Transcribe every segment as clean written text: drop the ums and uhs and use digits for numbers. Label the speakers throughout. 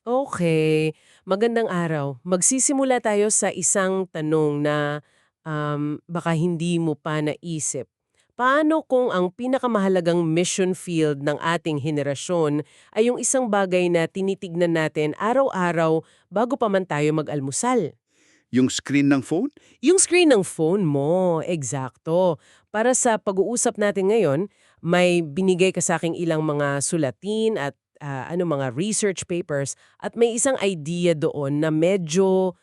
Speaker 1: Okay, magandang araw. Magsisimula tayo sa isang tanong na baka hindi mo pa naisip. Paano kung ang pinakamahalagang mission field ng ating henerasyon ay yung isang bagay na tinitignan natin araw-araw bago pa man tayo mag-almusal?
Speaker 2: Yung screen ng phone?
Speaker 1: Yung screen ng phone mo, eksakto. Para sa pag-uusap natin ngayon, may binigay ka sa aking ilang mga sulatin at mga research papers at may isang idea doon na medyo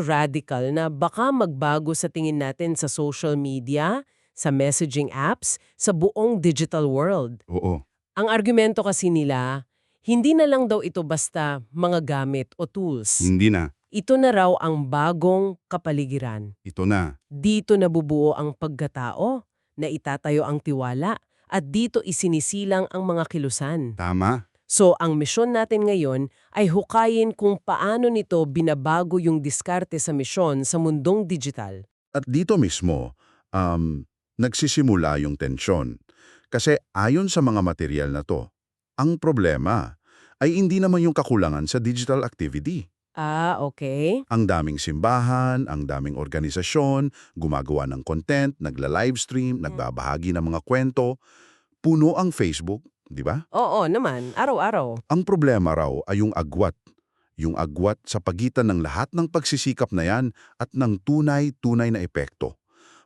Speaker 1: radical na baka magbago sa tingin natin sa social media, sa messaging apps, sa buong digital world.
Speaker 2: Oo,
Speaker 1: Ang argumento kasi nila, hindi na lang daw ito basta mga gamit o tools.
Speaker 2: hindi na.
Speaker 1: Ito na raw ang bagong kapaligiran.
Speaker 2: Ito na.
Speaker 1: Dito nabubuo ang pagkatao, na itatayo ang tiwala, at dito isinisilang ang mga kilusan.
Speaker 2: Tama.
Speaker 1: So, ang misyon natin ngayon ay hukayin kung paano nito binabago yung diskarte sa misyon sa mundong digital.
Speaker 2: At dito mismo, nagsisimula yung tensyon. Kasi ayon sa mga material na to, ang problema ay hindi naman yung kakulangan sa digital activity.
Speaker 1: Ah, okay.
Speaker 2: Ang daming simbahan, ang daming organisasyon, gumagawa ng content, nagla-livestream, nagbabahagi ng mga kwento, puno ang Facebook, di ba?
Speaker 1: Oo naman, araw-araw.
Speaker 2: Ang problema raw ay yung agwat. Yung agwat sa pagitan ng lahat ng pagsisikap na yan at ng tunay-tunay na epekto.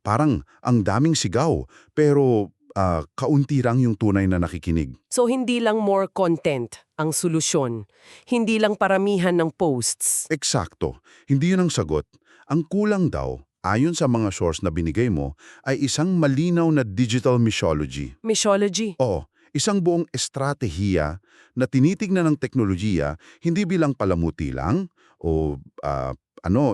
Speaker 2: Parang ang daming sigaw, pero kaunti lang yung tunay na nakikinig.
Speaker 1: So, hindi lang more content ang solusyon. Hindi lang paramihan ng posts.
Speaker 2: Eksakto, hindi yun ang sagot. Ang kulang daw, ayon sa mga source na binigay mo, ay isang malinaw na digital missiology.
Speaker 1: Mythology.
Speaker 2: Oo, isang buong estratehiya na tinitignan ng teknolohiya hindi bilang palamuti lang o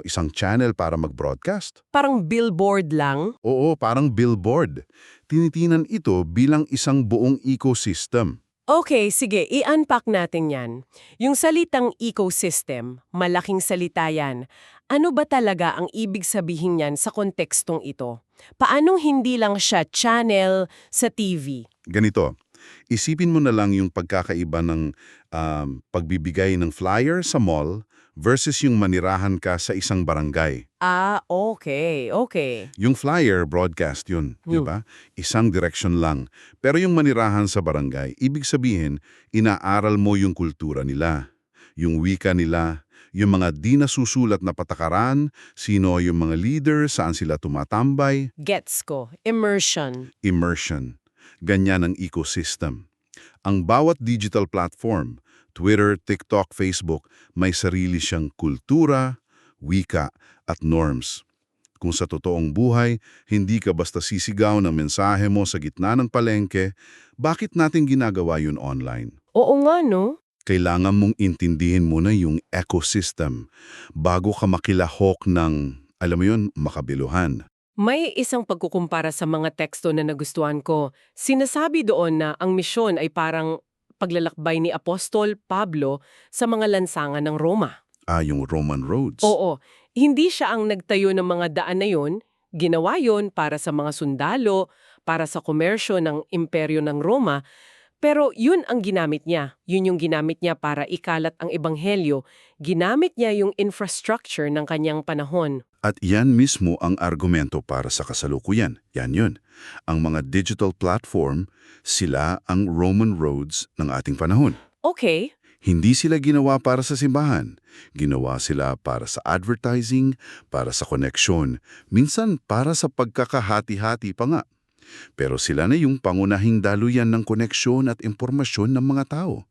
Speaker 2: isang channel para mag-broadcast.
Speaker 1: Parang billboard lang.
Speaker 2: Oo, parang billboard. Tinitinan ito bilang isang buong ecosystem.
Speaker 1: Okay, sige, i-unpack natin yan. Yung salitang ecosystem, malaking salita yan. Ano ba talaga ang ibig sabihin yan sa kontekstong ito? Paanong hindi lang siya channel sa TV?
Speaker 2: Ganito, isipin mo na lang yung pagkakaiba ng pagbibigay ng flyer sa mall versus yung manirahan ka sa isang barangay.
Speaker 1: Ah, okay, okay.
Speaker 2: Yung flyer, broadcast yun, di
Speaker 1: Hmm.
Speaker 2: ba? Isang direction lang. Pero yung manirahan sa barangay, ibig sabihin, inaaral mo yung kultura nila, yung wika nila, yung mga di nasusulat na patakaran, sino yung mga leader, saan sila tumatambay,
Speaker 1: Gets ko. Immersion.
Speaker 2: immersion. Ganyan ang ecosystem. Ang bawat digital platform, Twitter, TikTok, Facebook, may sarili siyang kultura, wika at norms. Kung sa totoong buhay, hindi ka basta sisigaw ng mensahe mo sa gitna ng palengke, bakit natin ginagawa yun online?
Speaker 1: Oo nga, no?
Speaker 2: Kailangan mong intindihin muna yung ecosystem bago ka makilahok ng, alam mo yun, makabiluhan.
Speaker 1: May isang pagkukumpara sa mga teksto na nagustuhan ko. Sinasabi doon na ang misyon ay parang paglalakbay ni Apostol Pablo sa mga lansangan ng Roma.
Speaker 2: Yung Roman roads.
Speaker 1: Oo, hindi siya ang nagtayo ng mga daan na yun. Ginawa yun para sa mga sundalo, para sa komersyo ng imperyo ng Roma. Pero yun ang ginamit niya. Yun yung ginamit niya para ikalat ang ebanghelyo. Ginamit niya yung infrastructure ng kanyang panahon.
Speaker 2: At yan mismo ang argumento para sa kasalukuyan. Yan yun. Ang mga digital platform, sila ang Roman roads ng ating panahon.
Speaker 1: Okay,
Speaker 2: Hindi sila ginawa para sa simbahan. Ginawa sila para sa advertising, para sa koneksyon, minsan para sa pagkakahati-hati pa nga. Pero sila na yung pangunahing daluyan ng koneksyon at impormasyon ng mga tao.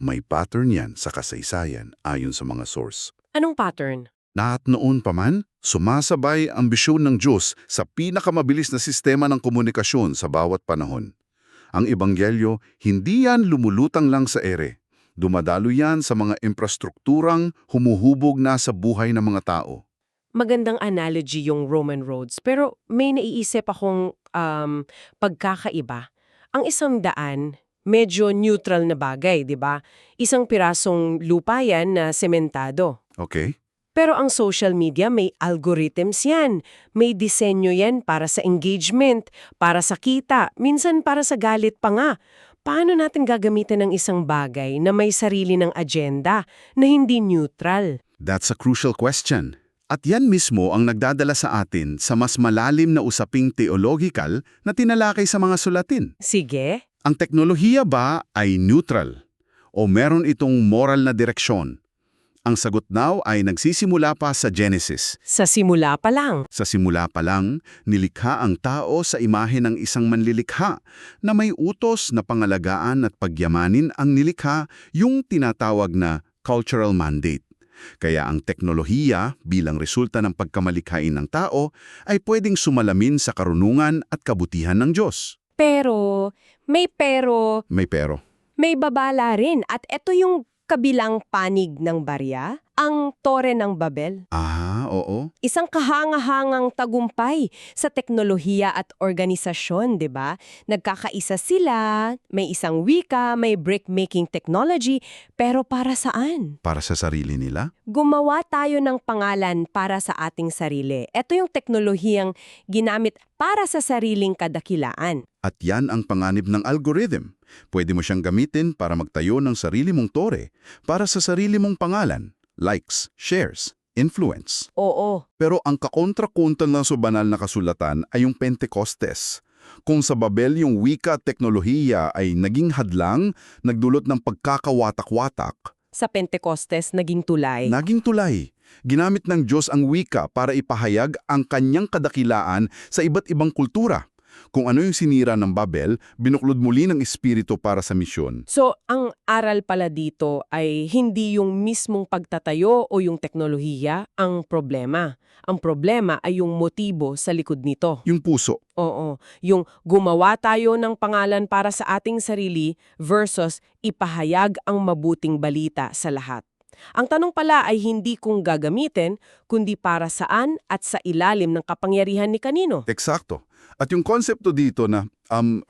Speaker 2: May pattern yan sa kasaysayan ayon sa mga source.
Speaker 1: anong pattern?
Speaker 2: Na at noon pa man, sumasabay ang ambisyon ng Diyos sa pinakamabilis na sistema ng komunikasyon sa bawat panahon. Ang ebanghelyo, hindi yan lumulutang lang sa ere. Dumadalo yan sa mga infrastrukturang humuhubog na sa buhay ng mga tao.
Speaker 1: Magandang analogy yung Roman roads, pero may naiisip akong pagkakaiba. Ang isang daan, medyo neutral na bagay, di ba? Isang pirasong lupa yan na sementado.
Speaker 2: Okay?
Speaker 1: Pero ang social media may algorithms yan. May disenyo yan para sa engagement, para sa kita, minsan para sa galit pa nga. paano natin gagamitin ng isang bagay na may sarili ng agenda na hindi neutral?
Speaker 3: That's a crucial question. At yan mismo ang nagdadala sa atin sa mas malalim na usaping theological na tinalakay sa mga sulatin.
Speaker 1: Sige.
Speaker 3: Ang teknolohiya ba ay neutral? O meron itong moral na direksyon? Ang sagot daw ay nagsisimula pa sa Genesis.
Speaker 1: Sa simula pa lang.
Speaker 3: Sa simula pa lang, nilikha ang tao sa imahe ng isang manlilikha na may utos na pangalagaan at pagyamanin ang nilikha, yung tinatawag na cultural mandate. Kaya ang teknolohiya bilang resulta ng pagkamalikhain ng tao ay pwedeng sumalamin sa karunungan at kabutihan ng Diyos.
Speaker 4: Pero,
Speaker 3: May pero.
Speaker 4: may babala rin at ito yung kabilang panig ng barya, ang Tore ng Babel.
Speaker 3: Oo.
Speaker 4: Isang kahangahangang tagumpay sa teknolohiya at organisasyon, di ba? Nagkakaisa sila, may isang wika, may brick-making technology, pero para saan?
Speaker 3: Para sa sarili nila?
Speaker 4: Gumawa tayo ng pangalan para sa ating sarili. Ito yung teknolohiyang ginamit para sa sariling kadakilaan.
Speaker 3: At yan ang panganib ng algorithm. Pwede mo siyang gamitin para magtayo ng sarili mong tore, para sa sarili mong pangalan, likes, shares, influence.
Speaker 4: Oo.
Speaker 3: Pero ang kakontra-kontra ng sa banal na kasulatan ay yung Pentecostes. Kung sa Babel yung wika at teknolohiya ay naging hadlang, nagdulot ng pagkakawatak-watak,
Speaker 4: Sa Pentecostes, naging tulay.
Speaker 3: naging tulay. Ginamit ng Diyos ang wika para ipahayag ang kanyang kadakilaan sa iba't ibang kultura. Kung ano yung sinira ng Babel, binuklod muli ng Espiritu para sa misyon.
Speaker 1: So, ang aral pala dito ay hindi yung mismong pagtatayo o yung teknolohiya ang problema. Ang problema ay yung motibo sa likod nito.
Speaker 3: Yung puso.
Speaker 1: Oo, yung gumawa tayo ng pangalan para sa ating sarili versus ipahayag ang mabuting balita sa lahat. Ang tanong pala ay hindi kung gagamitin, kundi para saan at sa ilalim ng kapangyarihan ni kanino.
Speaker 3: Eksakto. At yung konsepto dito na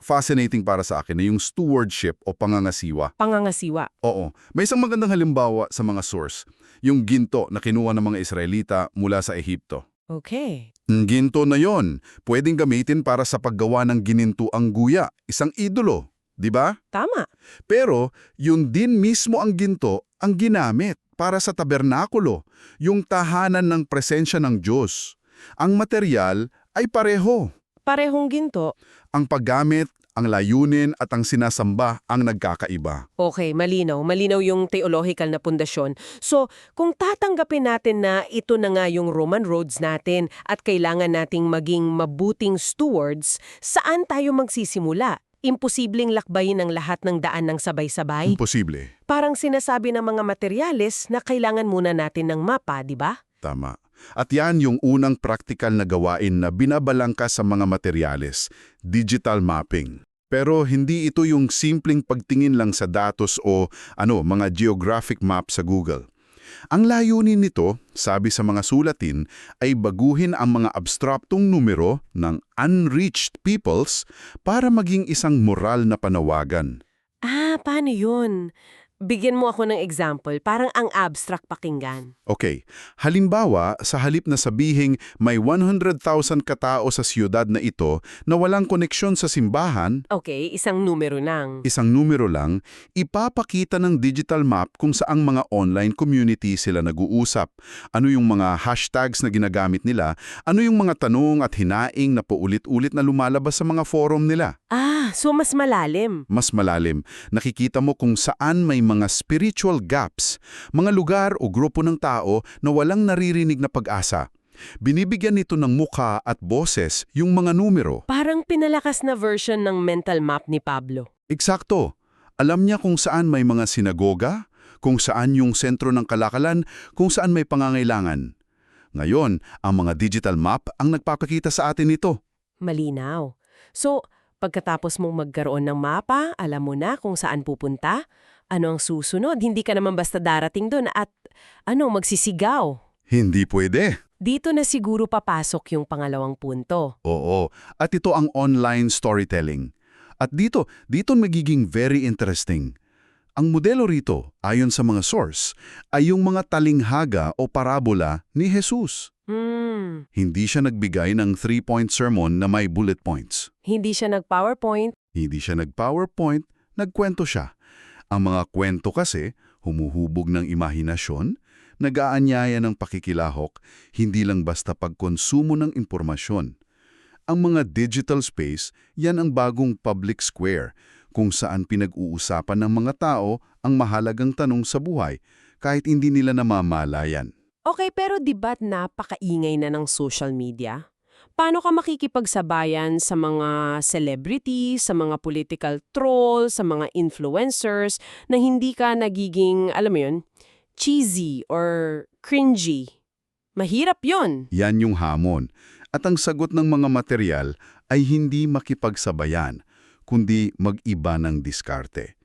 Speaker 3: fascinating para sa akin na yung stewardship o pangangasiwa.
Speaker 1: Pangangasiwa.
Speaker 3: Oo. May isang magandang halimbawa sa mga source. Yung ginto na kinuha ng mga Israelita mula sa Ehipto.
Speaker 1: Okay.
Speaker 3: Ang ginto na yon, pwedeng gamitin para sa paggawa ng ginintuang guya, isang idolo, di ba?
Speaker 1: Tama.
Speaker 3: Pero yun din mismo ang ginto ang ginamit para sa tabernakulo, yung tahanan ng presensya ng Diyos. Ang material ay pareho.
Speaker 1: Parehong ginto.
Speaker 3: Ang paggamit, ang layunin at ang sinasamba ang nagkakaiba.
Speaker 1: Okay, malinaw. Malinaw yung theological na pundasyon. So, kung tatanggapin natin na ito na nga yung Roman roads natin at kailangan nating maging mabuting stewards, saan tayo magsisimula? Imposibleng lakbayin ang lahat ng daan ng sabay-sabay?
Speaker 3: Imposible.
Speaker 1: Parang sinasabi ng mga materyales na kailangan muna natin ng mapa, di ba?
Speaker 3: Tama. At yan yung unang praktikal na gawain na binabalangka sa mga materyales, digital mapping. Pero hindi ito yung simpleng pagtingin lang sa datos o mga geographic map sa Google. Ang layunin nito, sabi sa mga sulatin, ay baguhin ang mga abstraktong numero ng unreached peoples para maging isang moral na panawagan.
Speaker 1: Paano yun? Bigyan mo ako ng example, parang ang abstract pakinggan.
Speaker 3: Okay, halimbawa, sa halip na sabihing may 100,000 katao sa siyudad na ito na walang koneksyon sa simbahan,
Speaker 1: Okay, isang numero lang.
Speaker 3: isang numero lang, ipapakita ng digital map kung saang mga online community sila nag-uusap, ano yung mga hashtags na ginagamit nila, ano yung mga tanong at hinaing na paulit-ulit na lumalabas sa mga forum nila.
Speaker 1: So mas malalim.
Speaker 3: Mas malalim, nakikita mo kung saan may mga spiritual gaps, mga lugar o grupo ng tao na walang naririnig na pag-asa. Binibigyan nito ng mukha at boses yung mga numero.
Speaker 1: Parang pinalakas na version ng mental map ni Pablo.
Speaker 3: Eksakto. Alam niya kung saan may mga sinagoga, kung saan yung sentro ng kalakalan, kung saan may pangangailangan. Ngayon, ang mga digital map ang nagpapakita sa atin nito.
Speaker 1: Malinaw. So, pagkatapos mong magkaroon ng mapa, alam mo na kung saan pupunta, ano ang susunod. Hindi ka naman basta darating doon at magsisigaw.
Speaker 3: Hindi pwede.
Speaker 1: Dito na siguro papasok yung pangalawang punto.
Speaker 3: Oo, at ito ang online storytelling. At dito magiging very interesting. Ang modelo rito, ayon sa mga source, ay yung mga talinghaga o parabola ni Jesus. Hindi siya nagbigay ng 3-point sermon na may bullet points.
Speaker 1: Hindi siya nag-PowerPoint.
Speaker 3: Hindi siya nag-PowerPoint, nagkwento siya. Ang mga kwento kasi, humuhubog ng imahinasyon, nag-aanyaya ng pakikilahok, hindi lang basta pagkonsumo ng impormasyon. Ang mga digital space, yan ang bagong public square, kung saan pinag-uusapan ng mga tao ang mahalagang tanong sa buhay, kahit hindi nila namamalayan.
Speaker 1: Okay, pero di ba't napakaingay na ng social media? Paano ka makikipagsabayan sa mga celebrities, sa mga political trolls, sa mga influencers na hindi ka nagiging, alam mo yun, cheesy or cringy? Mahirap yun.
Speaker 3: Yan yung hamon. At ang sagot ng mga material ay hindi makipagsabayan, kundi mag-iba ng diskarte.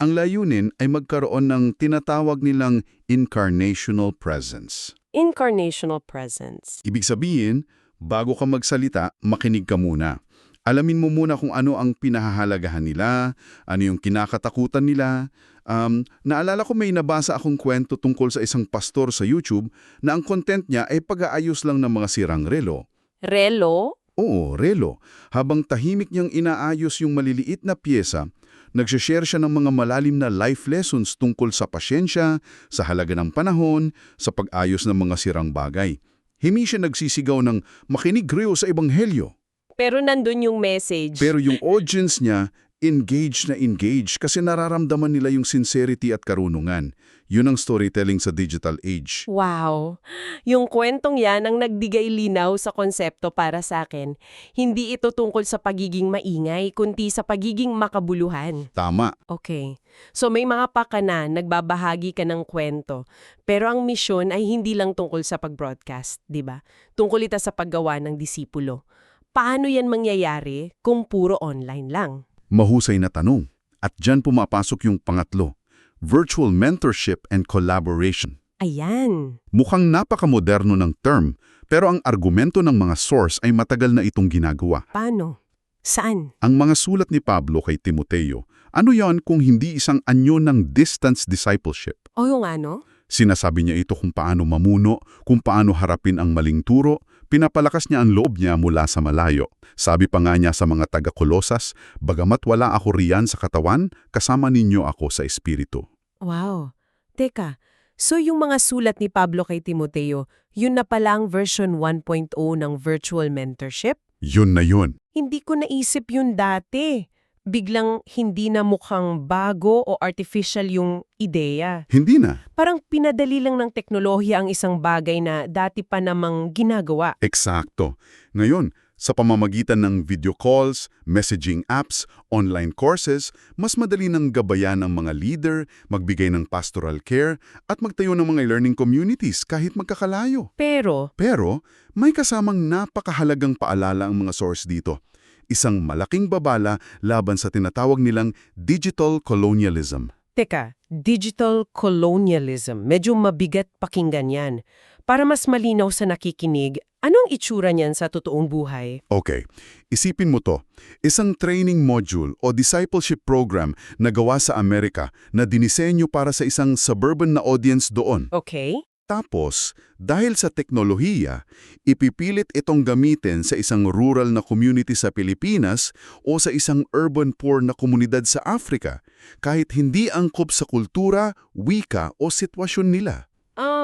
Speaker 3: Ang layunin ay magkaroon ng tinatawag nilang incarnational presence.
Speaker 1: Incarnational presence.
Speaker 3: Ibig sabihin, bago ka magsalita, makinig ka muna. Alamin mo muna kung ano ang pinahahalagahan nila, ano yung kinakatakutan nila. Naalala ko may nabasa akong kwento tungkol sa isang pastor sa YouTube na ang content niya ay pag-aayos lang ng mga sirang relo.
Speaker 1: Relo?
Speaker 3: Oo, relo. Habang tahimik niyang inaayos yung maliliit na pyesa, nagsishare siya ng mga malalim na life lessons tungkol sa pasyensya, sa halaga ng panahon, sa pag-ayos ng mga sirang bagay. Hindi siya nagsisigaw ng makinig reyo sa ebanghelyo.
Speaker 1: Pero nandun yung message.
Speaker 3: Pero yung audience niya, engaged na engaged kasi nararamdaman nila yung sincerity at karunungan. Yun ang storytelling sa digital age.
Speaker 1: Wow! Yung kwentong yan ang nagbigay linaw sa konsepto para sa akin. Hindi ito tungkol sa pagiging maingay, kundi sa pagiging makabuluhan.
Speaker 3: Tama.
Speaker 1: Okay. So may mga pakana, nagbabahagi ka ng kwento. Pero ang misyon ay hindi lang tungkol sa pag-broadcast, di ba? Tungkol ito sa paggawa ng disipulo. Paano yan mangyayari kung puro online lang?
Speaker 3: Mahusay na tanong. At dyan pumapasok yung pangatlo, virtual mentorship and collaboration.
Speaker 1: Ayan.
Speaker 3: Mukhang napakamoderno ng term, pero ang argumento ng mga source ay matagal na itong ginagawa.
Speaker 1: Paano? Saan?
Speaker 3: Ang mga sulat ni Pablo kay Timoteo, ano yon kung hindi isang anyo ng distance discipleship?
Speaker 1: O yung ano?
Speaker 3: Sinasabi niya ito kung paano mamuno, kung paano harapin ang maling turo, pinapalakas niya ang loob niya mula sa malayo. Sabi pa nga niya sa mga taga-Kolosas, bagamat wala ako riyan sa katawan, kasama ninyo ako sa espiritu.
Speaker 1: Wow. Teka, so yung mga sulat ni Pablo kay Timoteo, yun na palang version 1.0 ng virtual mentorship?
Speaker 3: Yun na yun.
Speaker 1: Hindi ko naisip yun dati. Biglang hindi na mukhang bago o artificial yung ideya.
Speaker 3: Hindi na.
Speaker 1: Parang pinadali lang ng teknolohiya ang isang bagay na dati pa namang ginagawa.
Speaker 3: Eksakto. Ngayon, sa pamamagitan ng video calls, messaging apps, online courses, mas madali nang gabayan ng mga leader, magbigay ng pastoral care, at magtayo ng mga learning communities kahit magkakalayo.
Speaker 1: Pero,
Speaker 3: Pero, may kasamang napakahalagang paalala ang mga source dito. Isang malaking babala laban sa tinatawag nilang digital colonialism.
Speaker 1: teka, digital colonialism, medyo mabigat pakinggan yan. Para mas malinaw sa nakikinig, anong itsura niyan sa totoong buhay?
Speaker 3: Okay, isipin mo to. Isang training module o discipleship program na gawa sa Amerika na dinisenyo para sa isang suburban na audience doon.
Speaker 1: Okay?
Speaker 3: Tapos, dahil sa teknolohiya, ipipilit itong gamitin sa isang rural na community sa Pilipinas o sa isang urban poor na komunidad sa Africa, kahit hindi angkop sa kultura, wika o sitwasyon nila.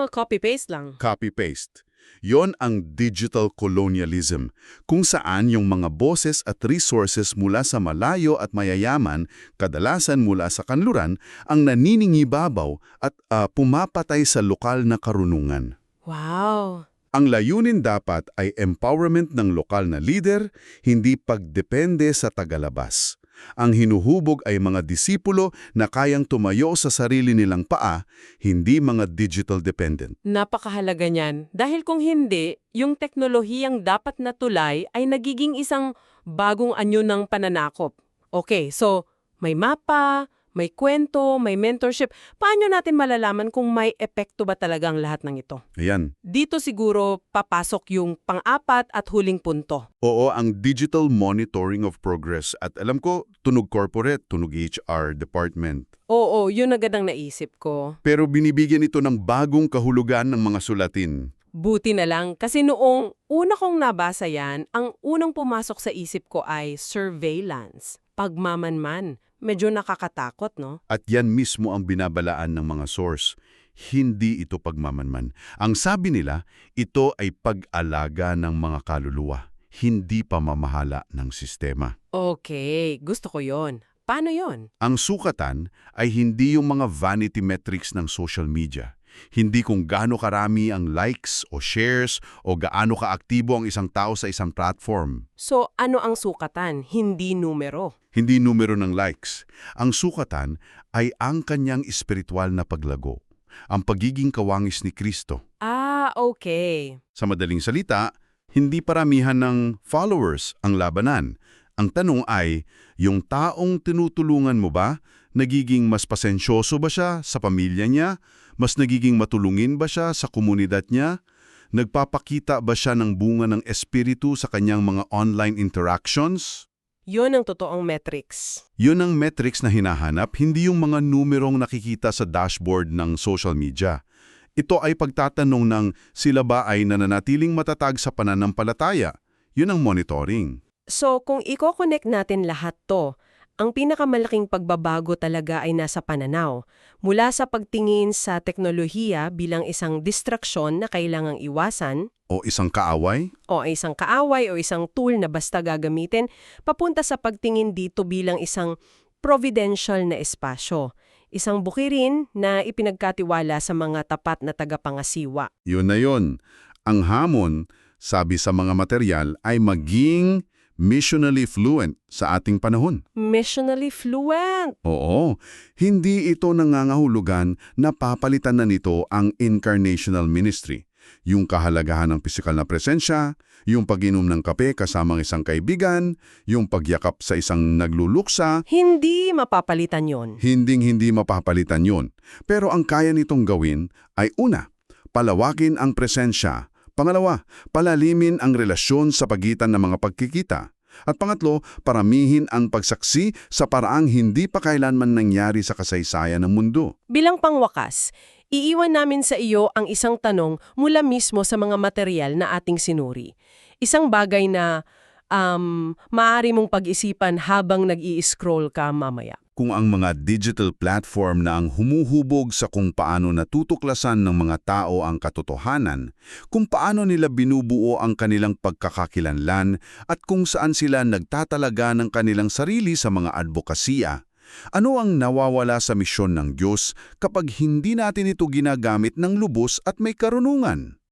Speaker 1: Copy-paste lang.
Speaker 3: Copy-paste. Yon ang digital colonialism, kung saan yung mga boses at resources mula sa malayo at mayayaman, kadalasan mula sa kanluran, ang naniningibabaw at pumapatay sa lokal na karunungan.
Speaker 1: Wow!
Speaker 3: Ang layunin dapat ay empowerment ng lokal na leader, hindi pagdepende sa tagalabas. Ang hinuhubog ay mga disipulo na kayang tumayo sa sarili nilang paa, hindi mga digital dependent.
Speaker 1: Napakahalaga niyan. Dahil kung hindi, yung teknolohiyang dapat natulay ay nagiging isang bagong anyo ng pananakop. Okay, so may mapa, may kwento, may mentorship. Paano natin malalaman kung may epekto ba talaga ang lahat ng ito?
Speaker 3: Ayan.
Speaker 1: Dito siguro papasok yung pang-apat at huling punto.
Speaker 3: Oo, ang digital monitoring of progress. At alam ko, tunog corporate, tunog HR department.
Speaker 1: Oo, yun agad ang naisip ko.
Speaker 3: Pero binibigyan ito ng bagong kahulugan ng mga sulatin.
Speaker 1: Buti na lang kasi noong una kong nabasa yan, ang unang pumasok sa isip ko ay surveillance, pagmamanman, Medyo nakakatakot, no?
Speaker 3: At yan mismo ang binabalaan ng mga source. Hindi ito pagmamanman. Ang sabi nila, ito ay pag-alaga ng mga kaluluwa, hindi pamamahala ng sistema.
Speaker 1: Okay, gusto ko yon. Paano yon?
Speaker 3: Ang sukatan ay hindi yung mga vanity metrics ng social media. Hindi kung gaano karami ang likes o shares o gaano kaaktibo ang isang tao sa isang platform.
Speaker 1: So, ano ang sukatan? Hindi numero.
Speaker 3: Hindi numero ng likes. Ang sukatan ay ang kanyang espiritual na paglago, ang pagiging kawangis ni Kristo.
Speaker 1: Ah, okay.
Speaker 3: Sa madaling salita, hindi paramihan ng followers ang labanan. Ang tanong ay, yung taong tinutulungan mo ba, nagiging mas pasensyoso ba siya sa pamilya niya? Mas nagiging matulungin ba siya sa komunidad niya? Nagpapakita ba siya ng bunga ng espiritu sa kanyang mga online interactions?
Speaker 1: Yon ang totoong metrics.
Speaker 3: Yun ang metrics na hinahanap, hindi yung mga numerong nakikita sa dashboard ng social media. Ito ay pagtatanong ng sila ba ay nananatiling matatag sa pananampalataya. Yun ang monitoring.
Speaker 1: So, kung i-connect natin lahat to, ang pinakamalaking pagbabago talaga ay nasa pananaw. Mula sa pagtingin sa teknolohiya bilang isang distraksyon na kailangang iwasan,
Speaker 3: O isang kaaway?
Speaker 1: o isang kaaway o isang tool na basta gagamitin, papunta sa pagtingin dito bilang isang providential na espasyo. Isang bukirin na ipinagkatiwala sa mga tapat na tagapangasiwa.
Speaker 3: Yun na yun. Ang hamon, sabi sa mga material, ay maging missionally fluent sa ating panahon.
Speaker 1: Missionally fluent.
Speaker 3: Oo, hindi ito nangangahulugan na papalitan na nito ang incarnational ministry. Yung kahalagahan ng pisikal na presensya, yung pag-inom ng kape kasamang isang kaibigan, yung pagyakap sa isang nagluluksa,
Speaker 1: Hindi mapapalitan yon.
Speaker 3: hinding-hindi mapapalitan yun. Pero ang kaya nitong gawin ay una, palawakin ang presensya. Pangalawa, palalimin ang relasyon sa pagitan ng mga pagkikita. At pangatlo, paramihin ang pagsaksi sa paraang hindi pa kailanman nangyari sa kasaysayan ng mundo.
Speaker 1: Bilang pangwakas, iiwan namin sa iyo ang isang tanong mula mismo sa mga material na ating sinuri. Isang bagay na maaari mong pag-isipan habang nag-i-scroll ka mamaya.
Speaker 3: Kung ang mga digital platform na ang humuhubog sa kung paano natutuklasan ng mga tao ang katotohanan, kung paano nila binubuo ang kanilang pagkakakilanlan at kung saan sila nagtatalaga ng kanilang sarili sa mga advokasya, ano ang nawawala sa misyon ng Diyos kapag hindi natin ito ginagamit ng lubos at may karunungan?